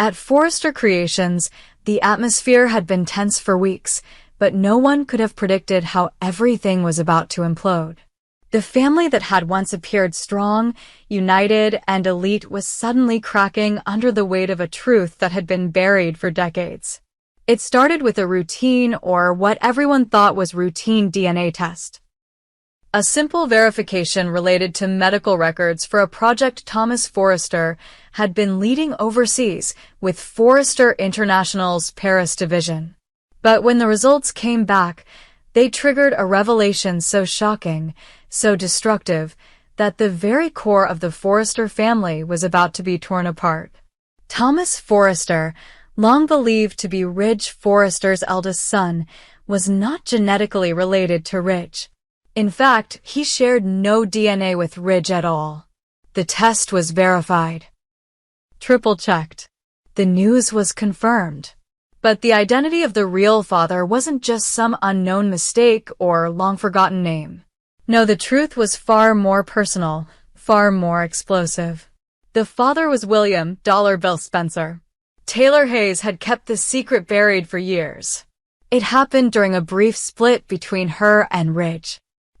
At Forrester Creations, the atmosphere had been tense for weeks, but no one could have predicted how everything was about to implode. The family that had once appeared strong, united, and elite was suddenly cracking under the weight of a truth that had been buried for decades. It started with a routine, or what everyone thought was routine, DNA test. A simple verification related to medical records for a project Thomas Forrester had been leading overseas with Forrester International's Paris division. But when the results came back, they triggered a revelation so shocking, so destructive, that the very core of the Forrester family was about to be torn apart. Thomas Forrester, long believed to be Ridge Forrester's eldest son, was not genetically related to Ridge. In fact, he shared no DNA with Ridge at all. The test was verified. Triple-checked. The news was confirmed. But the identity of the real father wasn't just some unknown mistake or long-forgotten name. No, the truth was far more personal, far more explosive. The father was William Dollar Bill Spencer. Taylor Hayes had kept the secret buried for years. It happened during a brief split between her and Ridge.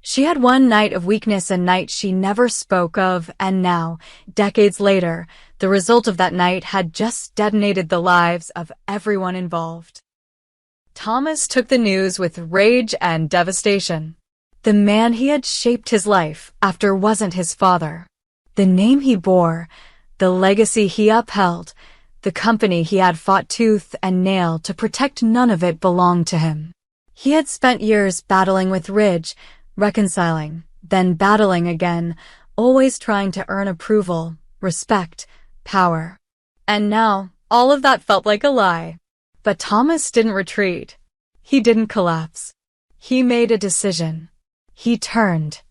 She had one night of weakness, a night she never spoke of, and now, decades later, the result of that night had just detonated the lives of everyone involved. Thomas took the news with rage and devastation. The man he had shaped his life after wasn't his father. The name he bore, the legacy he upheld, the company he had fought tooth and nail to protect, none of it belonged to him. He had spent years battling with Ridge, reconciling, then battling again, always trying to earn approval, respect, power. And now, all of that felt like a lie. But Thomas didn't retreat. He didn't collapse. He made a decision. He turned.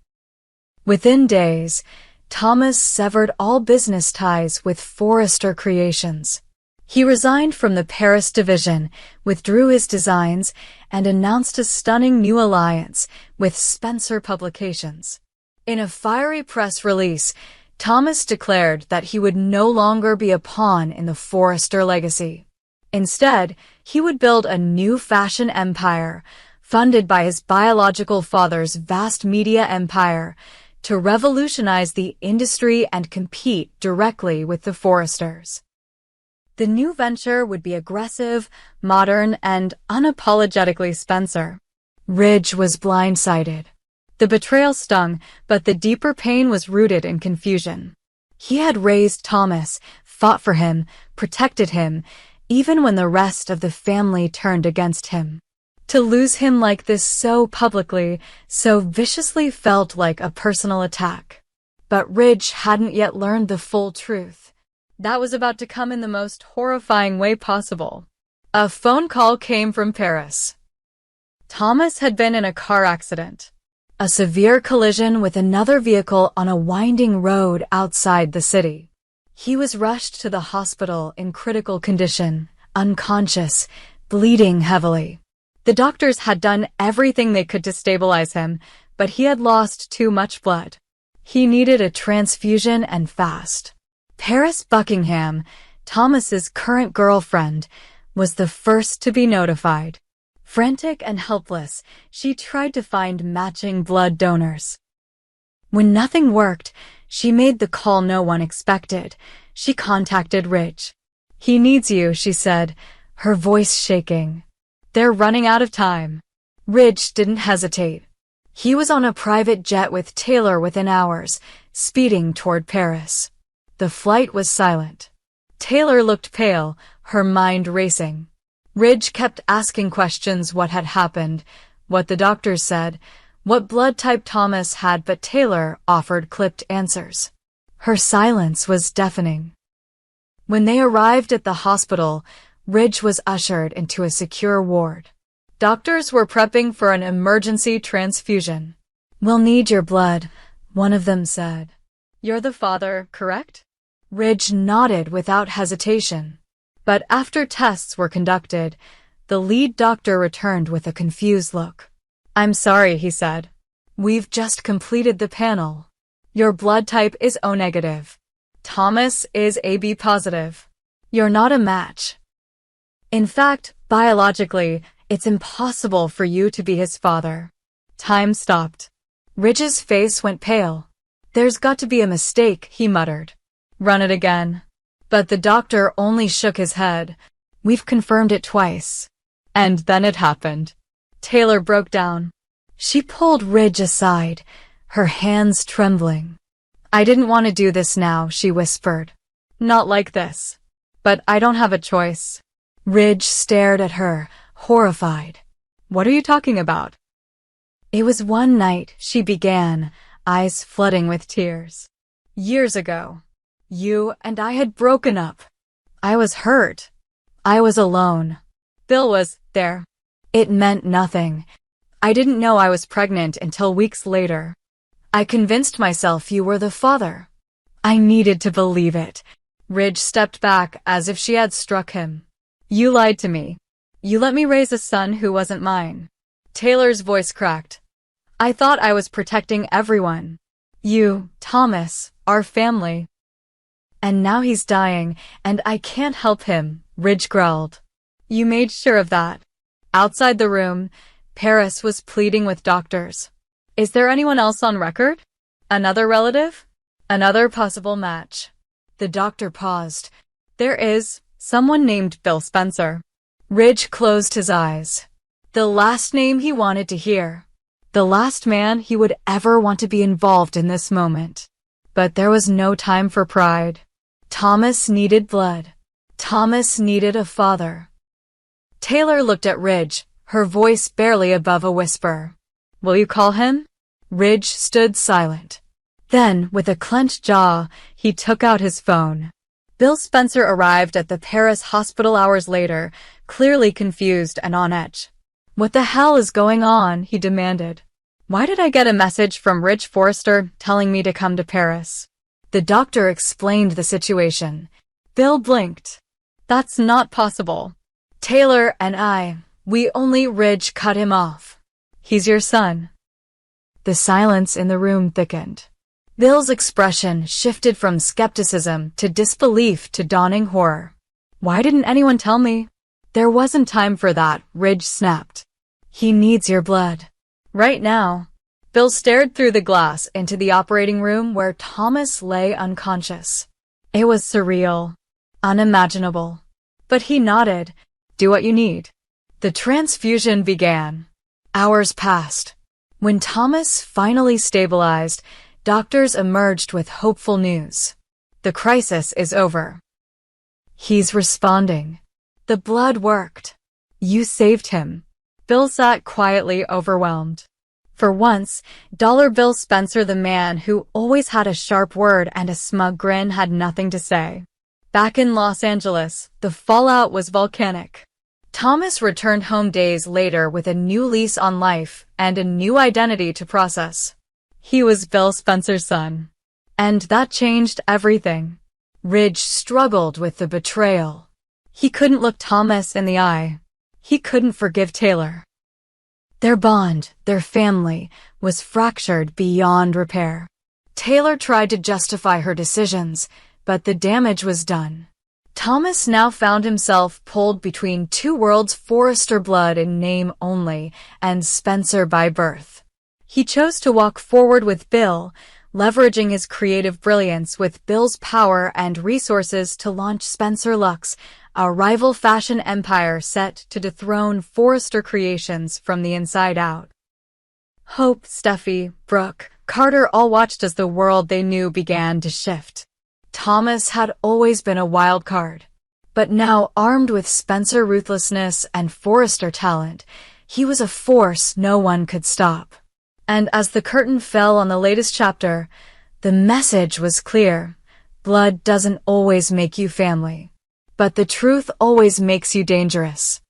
Within days, Thomas severed all business ties with Forrester Creations. He resigned from the Paris division, withdrew his designs, and announced a stunning new alliance with Spencer Publications. In a fiery press release, Thomas declared that he would no longer be a pawn in the Forrester legacy. Instead, he would build a new fashion empire, funded by his biological father's vast media empire, to revolutionize the industry and compete directly with the Forresters. The new venture would be aggressive, modern, and unapologetically Spencer. Ridge was blindsided. The betrayal stung, but the deeper pain was rooted in confusion. He had raised Thomas, fought for him, protected him, even when the rest of the family turned against him. To lose him like this so publicly, so viciously, felt like a personal attack. But Ridge hadn't yet learned the full truth. That was about to come in the most horrifying way possible. A phone call came from Paris. Thomas had been in a car accident. A severe collision with another vehicle on a winding road outside the city. He was rushed to the hospital in critical condition, unconscious, bleeding heavily. The doctors had done everything they could to stabilize him, but he had lost too much blood. He needed a transfusion, and fast. Paris Buckingham, Thomas's current girlfriend, was the first to be notified. Frantic and helpless, she tried to find matching blood donors. When nothing worked, she made the call no one expected. She contacted Ridge. "He needs you," she said, her voice shaking. "They're running out of time." Ridge didn't hesitate. He was on a private jet with Taylor within hours, speeding toward Paris. The flight was silent. Taylor looked pale, her mind racing. Ridge kept asking questions: what had happened, what the doctors said, what blood type Thomas had, but Taylor offered clipped answers. Her silence was deafening. When they arrived at the hospital, Ridge was ushered into a secure ward. Doctors were prepping for an emergency transfusion. "We'll need your blood," one of them said. "You're the father, correct?" Ridge nodded without hesitation. But after tests were conducted, the lead doctor returned with a confused look. "I'm sorry," he said. "We've just completed the panel. Your blood type is O negative. Thomas is AB positive. You're not a match. In fact, biologically, it's impossible for you to be his father. Time stopped. Ridge's face went pale. There's got to be a mistake, he muttered. Run it again. But the doctor only shook his head. We've confirmed it twice. And then it happened. Taylor broke down. She pulled Ridge aside, her hands trembling. I didn't want to do this now, she whispered. Not like this. But I don't have a choice. Ridge stared at her, horrified. What are you talking about? It was one night, she began, eyes flooding with tears. Years ago, you and I had broken up. I was hurt. I was alone. Bill was there. It meant nothing. I didn't know I was pregnant until weeks later. I convinced myself you were the father. I needed to believe it. Ridge stepped back as if she had struck him. You lied to me. You let me raise a son who wasn't mine. Taylor's voice cracked. I thought I was protecting everyone. You, Thomas, our family. And now he's dying, and I can't help him, Ridge growled. You made sure of that. Outside the room, Paris was pleading with doctors. Is there anyone else on record? Another relative? Another possible match. The doctor paused. There is someone named Bill Spencer. Ridge closed his eyes. The last name he wanted to hear. The last man he would ever want to be involved in this moment. But there was no time for pride. Thomas needed blood. Thomas needed a father. Taylor looked at Ridge, her voice barely above a whisper. Will you call him? Ridge stood silent. Then, with a clenched jaw, he took out his phone. Bill Spencer arrived at the Paris hospital hours later, clearly confused and on edge. What the hell is going on? He demanded. Why did I get a message from Ridge Forrester telling me to come to Paris? The doctor explained the situation. Bill blinked. That's not possible. Taylor and Ridge cut him off. He's your son. The silence in the room thickened. Bill's expression shifted from skepticism to disbelief to dawning horror. Why didn't anyone tell me? There wasn't time for that, Ridge snapped. He needs your blood. Right now. Bill stared through the glass into the operating room where Thomas lay unconscious. It was surreal, unimaginable. But he nodded. Do what you need. The transfusion began. Hours passed. When Thomas finally stabilized, doctors emerged with hopeful news. The crisis is over. He's responding. The blood worked. You saved him. Bill sat quietly overwhelmed. For once, Dollar Bill Spencer, the man who always had a sharp word and a smug grin, had nothing to say. Back in Los Angeles, the fallout was volcanic. Thomas returned home days later with a new lease on life and a new identity to process. He was Bill Spencer's son. And that changed everything. Ridge struggled with the betrayal. He couldn't look Thomas in the eye. He couldn't forgive Taylor. Their bond, their family, was fractured beyond repair. Taylor tried to justify her decisions, but the damage was done. Thomas now found himself pulled between two worlds: Forrester blood in name only, and Spencer by birth. He chose to walk forward with Bill, leveraging his creative brilliance with Bill's power and resources to launch Spencer Luxe, a rival fashion empire set to dethrone Forrester Creations from the inside out. Hope, Steffi, Brooke, Carter all watched as the world they knew began to shift. Thomas had always been a wild card. But now, armed with Spencer ruthlessness and Forrester talent, he was a force no one could stop. And as the curtain fell on the latest chapter, the message was clear. Blood doesn't always make you family. But the truth always makes you dangerous.